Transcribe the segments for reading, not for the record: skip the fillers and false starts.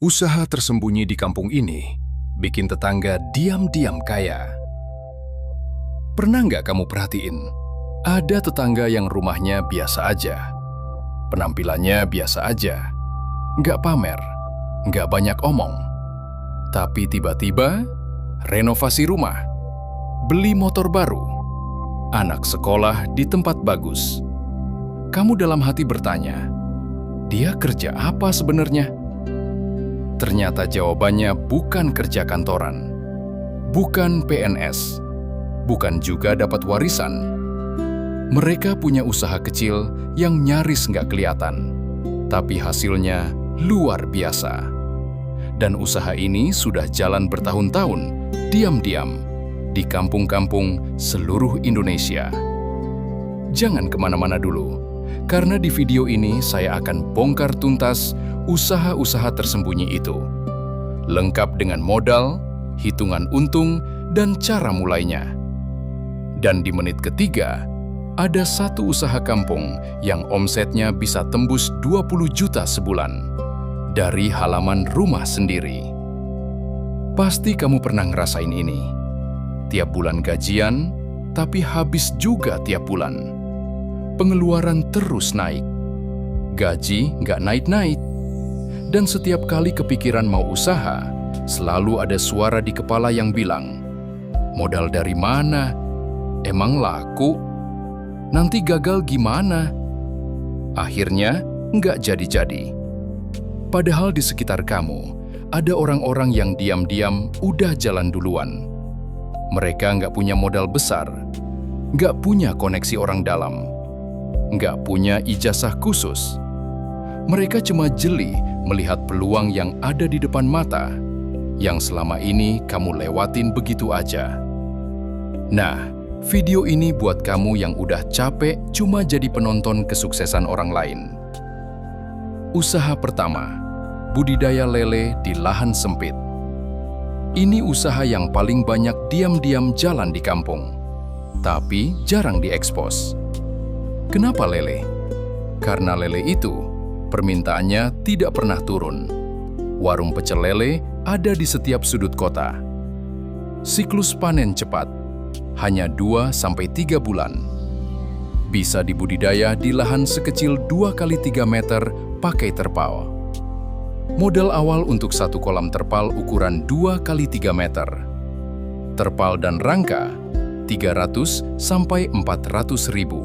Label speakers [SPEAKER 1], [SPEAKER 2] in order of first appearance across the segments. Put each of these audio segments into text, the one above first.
[SPEAKER 1] Usaha tersembunyi di kampung ini bikin tetangga diam-diam kaya. Pernah nggak kamu perhatiin? Ada tetangga yang rumahnya biasa aja. Penampilannya biasa aja. Nggak pamer, nggak banyak omong. Tapi tiba-tiba renovasi rumah, beli motor baru, anak sekolah di tempat bagus. Kamu dalam hati bertanya, dia kerja apa sebenarnya? Ternyata jawabannya bukan kerja kantoran, bukan PNS, bukan juga dapat warisan. Mereka punya usaha kecil yang nyaris nggak kelihatan, tapi hasilnya luar biasa. Dan usaha ini sudah jalan bertahun-tahun, diam-diam, di kampung-kampung seluruh Indonesia. Jangan kemana-mana dulu, karena di video ini saya akan bongkar tuntas usaha-usaha tersembunyi itu. Lengkap dengan modal, hitungan untung, dan cara mulainya. Dan di menit ketiga, ada satu usaha kampung yang omsetnya bisa tembus 20 juta sebulan dari halaman rumah sendiri. Pasti kamu pernah ngerasain ini. Tiap bulan gajian, tapi habis juga tiap bulan. Pengeluaran terus naik. Gaji nggak naik-naik. Dan setiap kali kepikiran mau usaha, selalu ada suara di kepala yang bilang, modal dari mana? Emang laku? Nanti gagal gimana? Akhirnya, nggak jadi-jadi. Padahal di sekitar kamu, ada orang-orang yang diam-diam udah jalan duluan. Mereka nggak punya modal besar, nggak punya koneksi orang dalam, nggak punya ijazah khusus. Mereka cuma jeli melihat peluang yang ada di depan mata, yang selama ini kamu lewatin begitu aja. Nah, video ini buat kamu yang udah capek cuma jadi penonton kesuksesan orang lain. Usaha pertama, budidaya lele di lahan sempit. Ini usaha yang paling banyak diam-diam jalan di kampung, tapi jarang diekspos. Kenapa lele? Karena lele itu permintaannya tidak pernah turun. Warung pecel lele ada di setiap sudut kota. Siklus panen cepat, hanya 2-3 bulan. Bisa dibudidaya di lahan sekecil 2x3 meter pakai terpal. Modal awal untuk satu kolam terpal ukuran 2x3 meter. Terpal dan rangka 300-400 ribu.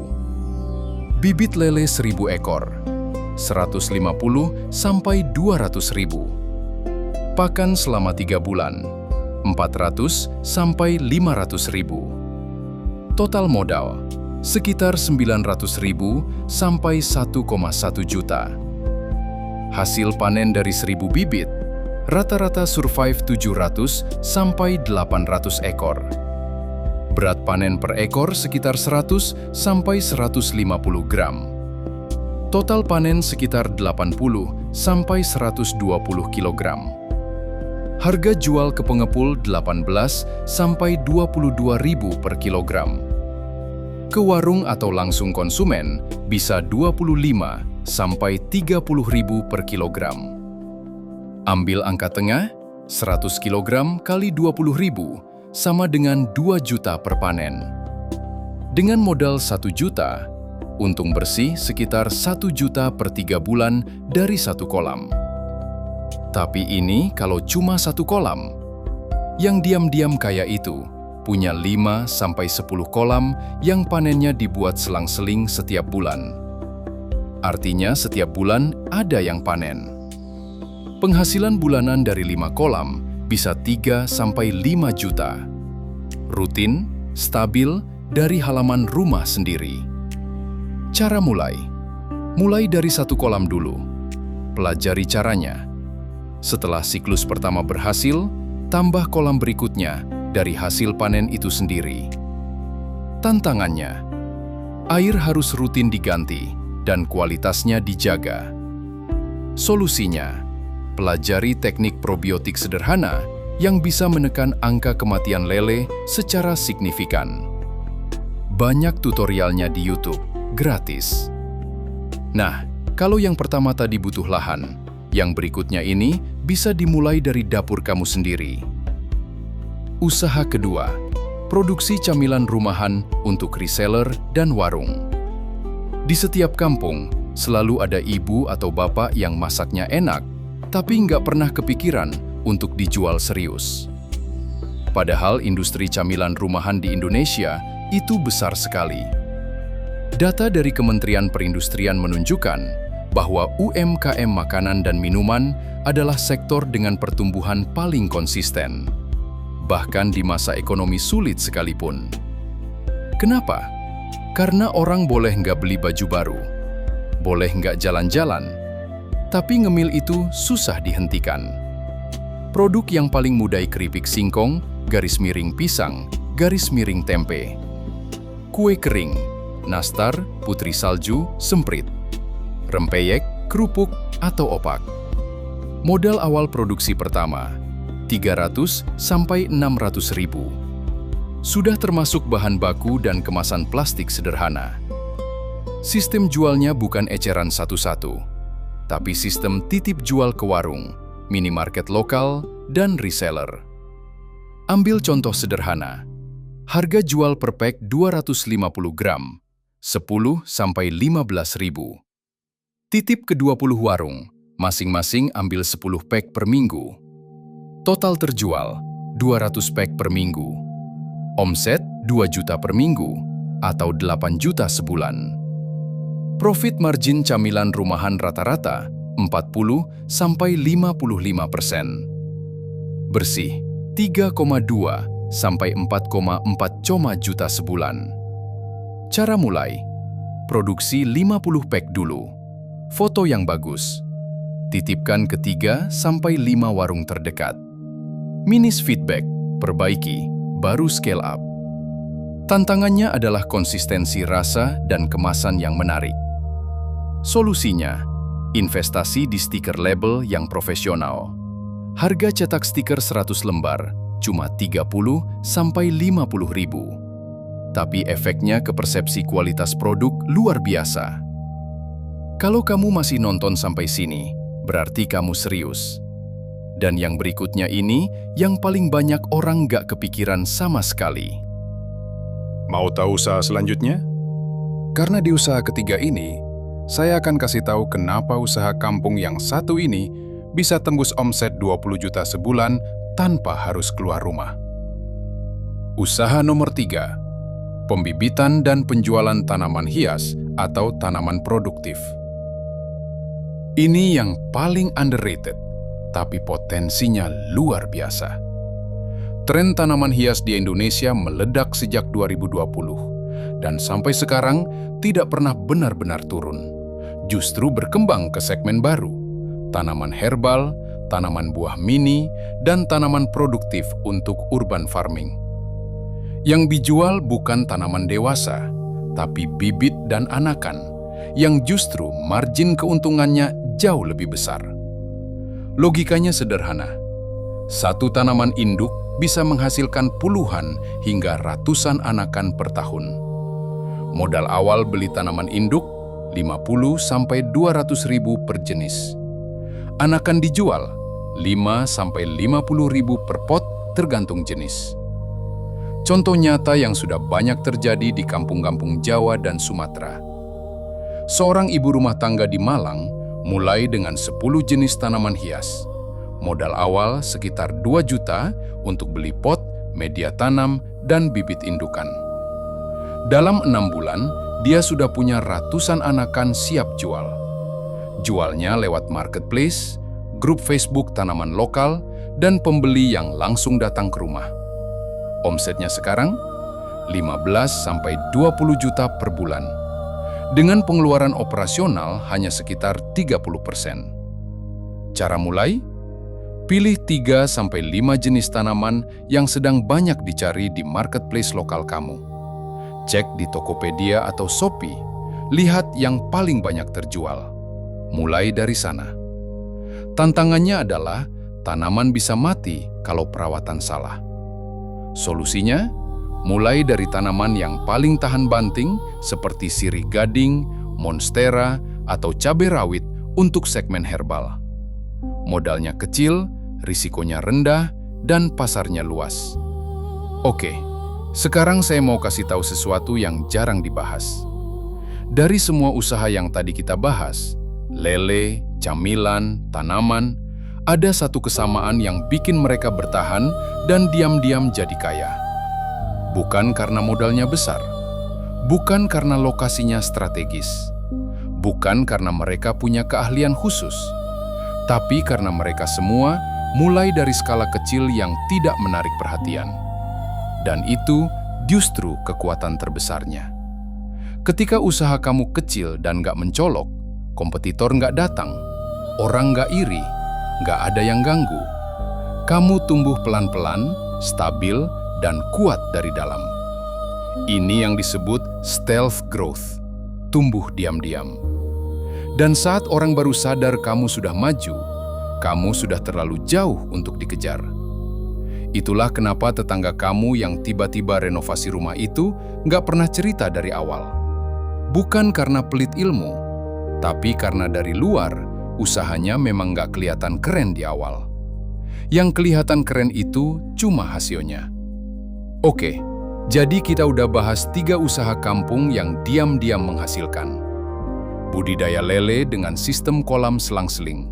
[SPEAKER 1] Bibit lele 1000 ekor. 150-200 ribu. Pakan selama 3 bulan, 400-500 ribu. Total modal, sekitar 900 ribu sampai 1,1 juta. Hasil panen dari 1000 bibit, rata-rata survive 700-800 ekor. Berat panen per ekor sekitar 100-150 gram. Total panen sekitar 80-120 kg. Harga jual ke pengepul 18-22 ribu per kilogram. Ke warung atau langsung konsumen bisa 25-30 ribu per kilogram. Ambil angka tengah, 100 kg kali 20 ribu sama dengan 2 juta per panen. Dengan modal 1 juta, untung bersih sekitar 1 juta per 3 bulan dari satu kolam. Tapi ini kalau cuma satu kolam. Yang diam-diam kaya itu punya 5-10 kolam yang panennya dibuat selang-seling setiap bulan. Artinya setiap bulan ada yang panen. Penghasilan bulanan dari 5 kolam bisa 3-5 juta. Rutin, stabil dari halaman rumah sendiri. Cara mulai dari satu kolam dulu. Pelajari caranya. Setelah siklus pertama berhasil, tambah kolam berikutnya dari hasil panen itu sendiri. Tantangannya, air harus rutin diganti dan kualitasnya dijaga. Solusinya, pelajari teknik probiotik sederhana yang bisa menekan angka kematian lele secara signifikan. Banyak tutorialnya di YouTube. Gratis. Nah, kalau yang pertama tadi butuh lahan, yang berikutnya ini bisa dimulai dari dapur kamu sendiri. Usaha kedua, produksi camilan rumahan untuk reseller dan warung. Di setiap kampung, selalu ada ibu atau bapak yang masaknya enak, tapi nggak pernah kepikiran untuk dijual serius. Padahal industri camilan rumahan di Indonesia itu besar sekali. Data dari Kementerian Perindustrian menunjukkan bahwa UMKM makanan dan minuman adalah sektor dengan pertumbuhan paling konsisten, bahkan di masa ekonomi sulit sekalipun. Kenapa? Karena orang boleh nggak beli baju baru, boleh nggak jalan-jalan, tapi ngemil itu susah dihentikan. Produk yang paling mudah keripik singkong, garis miring pisang, garis miring tempe, kue kering, nastar, putri salju, semprit, rempeyek, kerupuk, atau opak. Modal awal produksi pertama, 300 sampai 600 ribu. Sudah termasuk bahan baku dan kemasan plastik sederhana. Sistem jualnya bukan eceran satu-satu, tapi sistem titip jual ke warung, minimarket lokal, dan reseller. Ambil contoh sederhana. Harga jual per pack 250 gram, 10 sampai 15 ribu. Titip ke 20 warung, masing-masing ambil 10 pack per minggu. Total terjual 200 pack per minggu. Omset 2 juta per minggu atau 8 juta sebulan. Profit margin camilan rumahan rata-rata 40 sampai 55%. Bersih 3,2 sampai 4,4 juta sebulan. Cara mulai, produksi 50 pack dulu. Foto yang bagus. Titipkan ke 3 sampai 5 warung terdekat. Minus feedback, perbaiki, baru scale up. Tantangannya adalah konsistensi rasa dan kemasan yang menarik. Solusinya, investasi di stiker label yang profesional. Harga cetak stiker 100 lembar cuma 30 sampai 50 ribu. Tapi efeknya ke persepsi kualitas produk luar biasa. Kalau kamu masih nonton sampai sini, berarti kamu serius. Dan yang berikutnya ini, yang paling banyak orang nggak kepikiran sama sekali.
[SPEAKER 2] Mau tahu usaha selanjutnya? Karena di usaha ketiga ini, saya akan kasih tahu kenapa usaha kampung yang satu ini bisa tembus omset 20 juta sebulan tanpa harus keluar rumah. Usaha nomor 3, pembibitan dan penjualan tanaman hias atau tanaman produktif. Ini yang paling underrated, tapi potensinya luar biasa. Tren tanaman hias di Indonesia meledak sejak 2020, dan sampai sekarang tidak pernah benar-benar turun. Justru berkembang ke segmen baru, tanaman herbal, tanaman buah mini, dan tanaman produktif untuk urban farming. Yang dijual bukan tanaman dewasa, tapi bibit dan anakan, yang justru margin keuntungannya jauh lebih besar. Logikanya sederhana. Satu tanaman induk bisa menghasilkan puluhan hingga ratusan anakan per tahun. Modal awal beli tanaman induk 50 sampai 200 ribu per jenis. Anakan dijual 5 sampai 50 ribu per pot tergantung jenis. Contoh nyata yang sudah banyak terjadi di kampung-kampung Jawa dan Sumatera. Seorang ibu rumah tangga di Malang mulai dengan 10 jenis tanaman hias. Modal awal sekitar 2 juta untuk beli pot, media tanam, dan bibit indukan. Dalam 6 bulan, dia sudah punya ratusan anakan siap jual. Jualnya lewat marketplace, grup Facebook tanaman lokal, dan pembeli yang langsung datang ke rumah. Omsetnya sekarang 15-20 juta per bulan. Dengan pengeluaran operasional hanya sekitar 30%. Cara mulai? Pilih 3-5 jenis tanaman yang sedang banyak dicari di marketplace lokal kamu. Cek di Tokopedia atau Shopee, lihat yang paling banyak terjual. Mulai dari sana. Tantangannya adalah tanaman bisa mati kalau perawatan salah. Solusinya, mulai dari tanaman yang paling tahan banting seperti sirih gading, monstera, atau cabai rawit untuk segmen herbal. Modalnya kecil, risikonya rendah, dan pasarnya luas. Oke, sekarang saya mau kasih tahu sesuatu yang jarang dibahas. Dari semua usaha yang tadi kita bahas, lele, camilan, tanaman, ada satu kesamaan yang bikin mereka bertahan dan diam-diam jadi kaya. Bukan karena modalnya besar, bukan karena lokasinya strategis, bukan karena mereka punya keahlian khusus, tapi karena mereka semua mulai dari skala kecil yang tidak menarik perhatian. Dan itu justru kekuatan terbesarnya. Ketika usaha kamu kecil dan nggak mencolok, kompetitor nggak datang, orang nggak iri, nggak ada yang ganggu. Kamu tumbuh pelan-pelan, stabil, dan kuat dari dalam. Ini yang disebut stealth growth, tumbuh diam-diam. Dan saat orang baru sadar kamu sudah maju, kamu sudah terlalu jauh untuk dikejar. Itulah kenapa tetangga kamu yang tiba-tiba renovasi rumah itu nggak pernah cerita dari awal. Bukan karena pelit ilmu, tapi karena dari luar, usahanya memang nggak kelihatan keren di awal. Yang kelihatan keren itu cuma hasilnya. Oke, jadi kita udah bahas 3 usaha kampung yang diam-diam menghasilkan. Budidaya lele dengan sistem kolam selang-seling,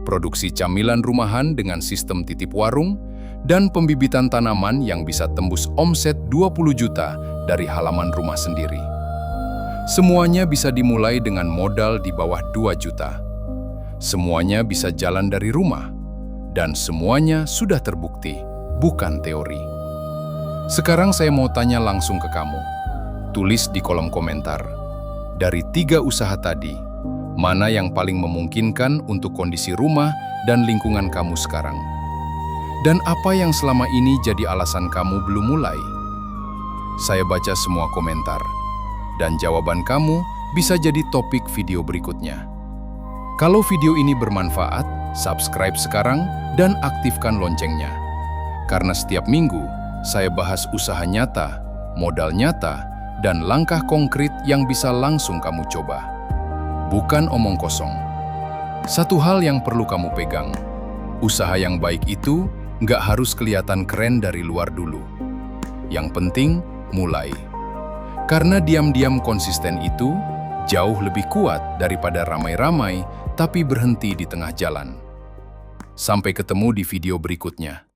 [SPEAKER 2] produksi camilan rumahan dengan sistem titip warung, dan pembibitan tanaman yang bisa tembus omset 20 juta dari halaman rumah sendiri. Semuanya bisa dimulai dengan modal di bawah 2 juta. Semuanya bisa jalan dari rumah, dan semuanya sudah terbukti, bukan teori. Sekarang saya mau tanya langsung ke kamu. Tulis di kolom komentar. Dari 3 usaha tadi, mana yang paling memungkinkan untuk kondisi rumah dan lingkungan kamu sekarang? Dan apa yang selama ini jadi alasan kamu belum mulai? Saya baca semua komentar, dan jawaban kamu bisa jadi topik video berikutnya. Kalau video ini bermanfaat, subscribe sekarang dan aktifkan loncengnya. Karena setiap minggu, saya bahas usaha nyata, modal nyata, dan langkah konkret yang bisa langsung kamu coba. Bukan omong kosong. Satu hal yang perlu kamu pegang, usaha yang baik itu nggak harus kelihatan keren dari luar dulu. Yang penting, mulai. Karena diam-diam konsisten itu jauh lebih kuat daripada ramai-ramai tapi berhenti di tengah jalan. Sampai ketemu di video berikutnya.